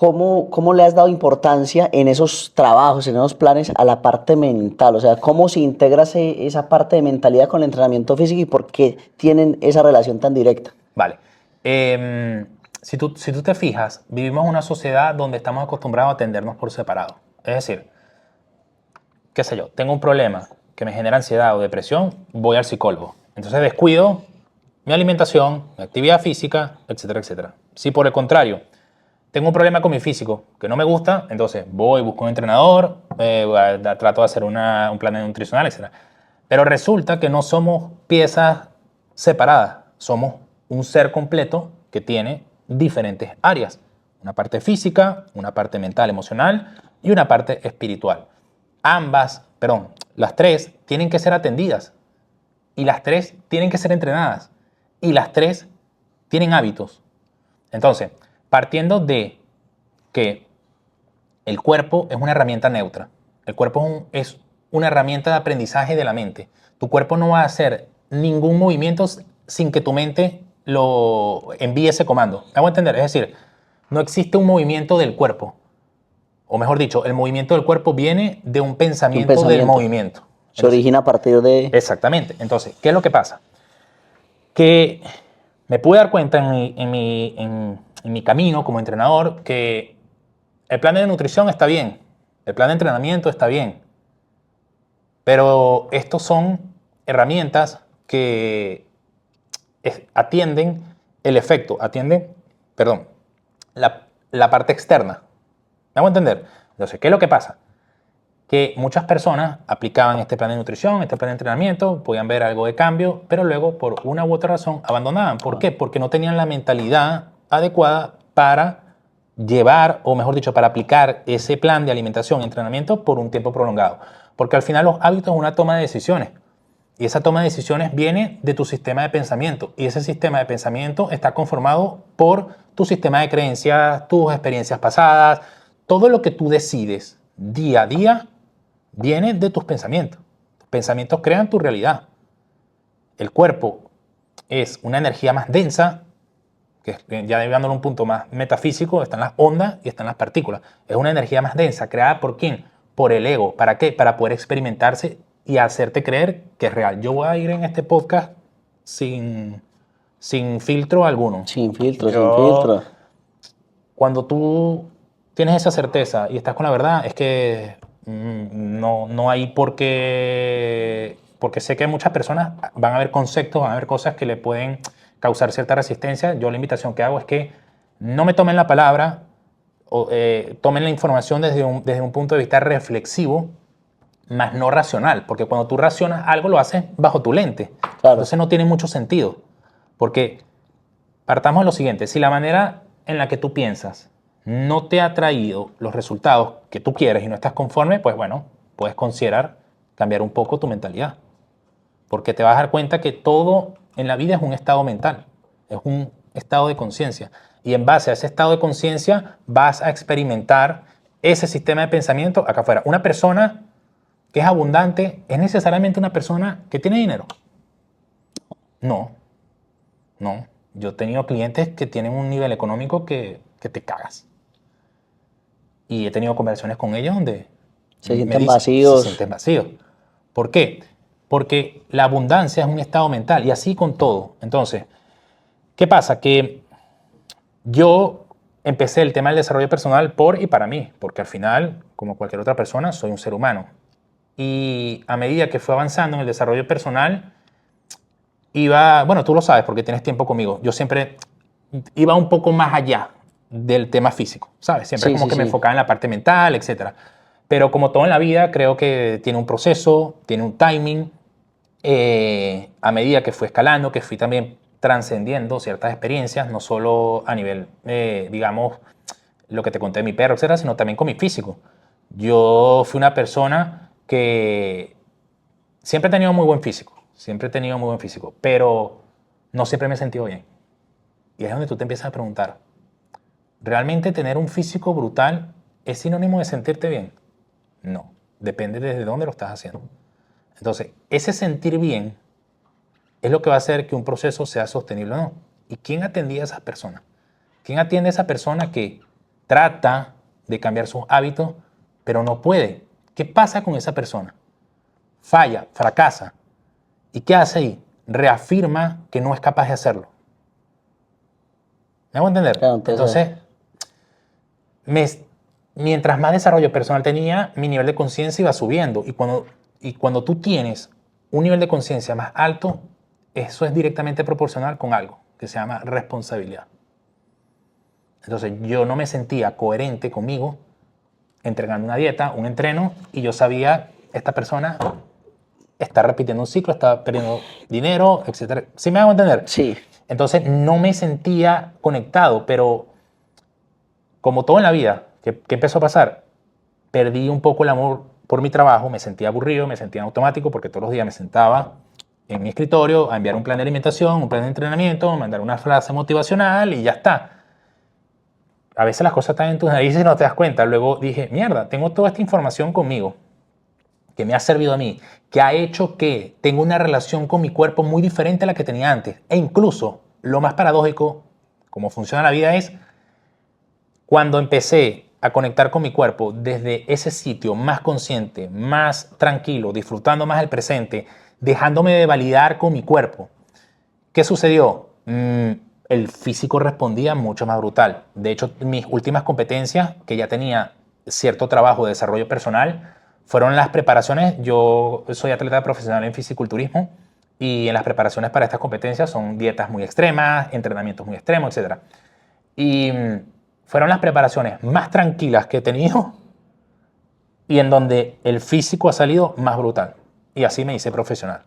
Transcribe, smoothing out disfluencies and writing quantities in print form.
¿cómo le has dado importancia en esos trabajos, en esos planes a la parte mental? O sea, ¿cómo se integra esa parte de mentalidad con el entrenamiento físico y por qué tienen esa relación tan directa? Vale. Si tú te fijas, vivimos en una sociedad donde estamos acostumbrados a atendernos por separado. Es decir, qué sé yo, tengo un problema que me genera ansiedad o depresión, voy al psicólogo. Entonces descuido mi alimentación, mi actividad física, etcétera, etcétera. Si por el contrario, tengo un problema con mi físico que no me gusta, entonces voy, busco un entrenador, trato de hacer un plan nutricional, etcétera. Pero resulta que no somos piezas separadas, somos un ser completo que tiene diferentes áreas. Una parte física, una parte mental, emocional y una parte espiritual. Las tres tienen que ser atendidas y las tres tienen que ser entrenadas y las tres tienen hábitos. Entonces, partiendo de que el cuerpo es una herramienta neutra, el cuerpo es una herramienta de aprendizaje de la mente. Tu cuerpo no va a hacer ningún movimiento sin que tu mente lo envíe ese comando. ¿Me hago entender? Es decir, no existe un movimiento del cuerpo. O mejor dicho, el movimiento del cuerpo viene de un Un pensamiento del pensamiento. movimiento. Se origina a partir de... Exactamente. Entonces, ¿qué es lo que pasa? Que me pude dar cuenta en mi camino como entrenador que el plan de nutrición está bien, el plan de entrenamiento está bien, pero estos son herramientas que atienden el efecto, perdón, la parte externa. ¿Me hago entender? Entonces, ¿qué es lo que pasa? Que muchas personas aplicaban este plan de nutrición, este plan de entrenamiento, podían ver algo de cambio, pero luego por una u otra razón abandonaban. ¿Por qué? Porque no tenían la mentalidad adecuada para llevar, o mejor dicho, para aplicar ese plan de alimentación y entrenamiento por un tiempo prolongado. Porque al final los hábitos es una toma de decisiones. Y esa toma de decisiones viene de tu sistema de pensamiento. Y ese sistema de pensamiento está conformado por tu sistema de creencias, tus experiencias pasadas, todo lo que tú decides día a día viene de tus pensamientos. Tus pensamientos crean tu realidad. El cuerpo es una energía más densa, que ya llevándolo a un punto más metafísico, están las ondas y están las partículas. Es una energía más densa, creada por ¿quién? Por el ego. ¿Para qué? Para poder experimentarse y hacerte creer que es real. Yo voy a ir en este podcast sin filtro alguno. Sin filtro, sin filtro. Cuando tú tienes esa certeza y estás con la verdad, es que no hay por qué, porque sé que muchas personas van a ver conceptos, van a ver cosas que le pueden causar cierta resistencia. Yo la invitación que hago es que no me tomen la palabra, o, tomen la información desde un punto de vista reflexivo, más no racional, porque cuando tú racionas algo lo haces bajo tu lente. Claro. Entonces no tiene mucho sentido, porque partamos de lo siguiente: si la manera en la que tú piensas no te ha traído los resultados que tú quieres y no estás conforme, pues bueno, puedes considerar cambiar un poco tu mentalidad. Porque te vas a dar cuenta que todo en la vida es un estado mental, es un estado de conciencia. Y en base a ese estado de conciencia vas a experimentar ese sistema de pensamiento acá afuera. Una persona que es abundante, ¿es necesariamente una persona que tiene dinero? No, no. Yo he tenido clientes que tienen un nivel económico que te cagas. Y he tenido conversaciones con ellos donde Se me sienten dicen, vacíos. se sienten vacíos. ¿Por qué? Porque la abundancia es un estado mental y así con todo. Entonces, ¿qué pasa? Que yo empecé el tema del desarrollo personal por y para mí, porque al final, como cualquier otra persona, soy un ser humano. Y a medida que fue avanzando en el desarrollo personal, bueno, tú lo sabes porque tienes tiempo conmigo, yo siempre iba un poco más allá del tema físico, ¿sabes? Siempre Sí, como sí, que me sí. enfocaba en la parte mental, etcétera. Pero como todo en la vida, creo que tiene un proceso, tiene un timing. A medida que fui escalando, que fui también trascendiendo ciertas experiencias, no solo a nivel, digamos, lo que te conté de mi perro, etcétera, sino también con mi físico. Yo fui una persona que siempre he tenido muy buen físico, siempre he tenido muy buen físico, pero no siempre me he sentido bien. Y es donde tú te empiezas a preguntar, ¿realmente tener un físico brutal es sinónimo de sentirte bien? No, depende desde dónde lo estás haciendo. Entonces, ese sentir bien es lo que va a hacer que un proceso sea sostenible o no. ¿Y quién atendía a esas personas? ¿Quién atiende a esa persona que trata de cambiar sus hábitos, pero no puede. ¿Qué pasa con esa persona? Falla, fracasa. ¿Y qué hace ahí? Reafirma que no es capaz de hacerlo. ¿Me hago entender? Claro, Entonces, mientras más desarrollo personal tenía, mi nivel de conciencia iba subiendo. Y cuando tú tienes un nivel de conciencia más alto, eso es directamente proporcional con algo que se llama responsabilidad. Entonces, yo no me sentía coherente conmigo entregando una dieta, un entreno, y yo sabía, esta persona está repitiendo un ciclo, está perdiendo dinero, etc. ¿Sí me hago entender? Sí. Entonces, no me sentía conectado, pero como todo en la vida, ¿qué empezó a pasar? Perdí un poco el amor por mi trabajo, me sentía aburrido, me sentía automático, porque todos los días me sentaba en mi escritorio a enviar un plan de alimentación, un plan de entrenamiento, mandar una frase motivacional y ya está. A veces las cosas están en tus narices y no te das cuenta. Luego dije, mierda, tengo toda esta información conmigo que me ha servido a mí, que ha hecho que tenga una relación con mi cuerpo muy diferente a la que tenía antes. E incluso, lo más paradójico, como funciona la vida, es cuando empecé a conectar con mi cuerpo desde ese sitio más consciente, más tranquilo, disfrutando más el presente, dejándome de validar con mi cuerpo. ¿Qué sucedió? El físico respondía mucho más brutal. De hecho, mis últimas competencias, que ya tenía cierto trabajo de desarrollo personal, fueron las preparaciones. Yo soy atleta profesional en fisiculturismo y en las preparaciones para estas competencias son dietas muy extremas, entrenamientos muy extremos, etc. Y fueron las preparaciones más tranquilas que he tenido y en donde el físico ha salido más brutal. Y así me hice profesional.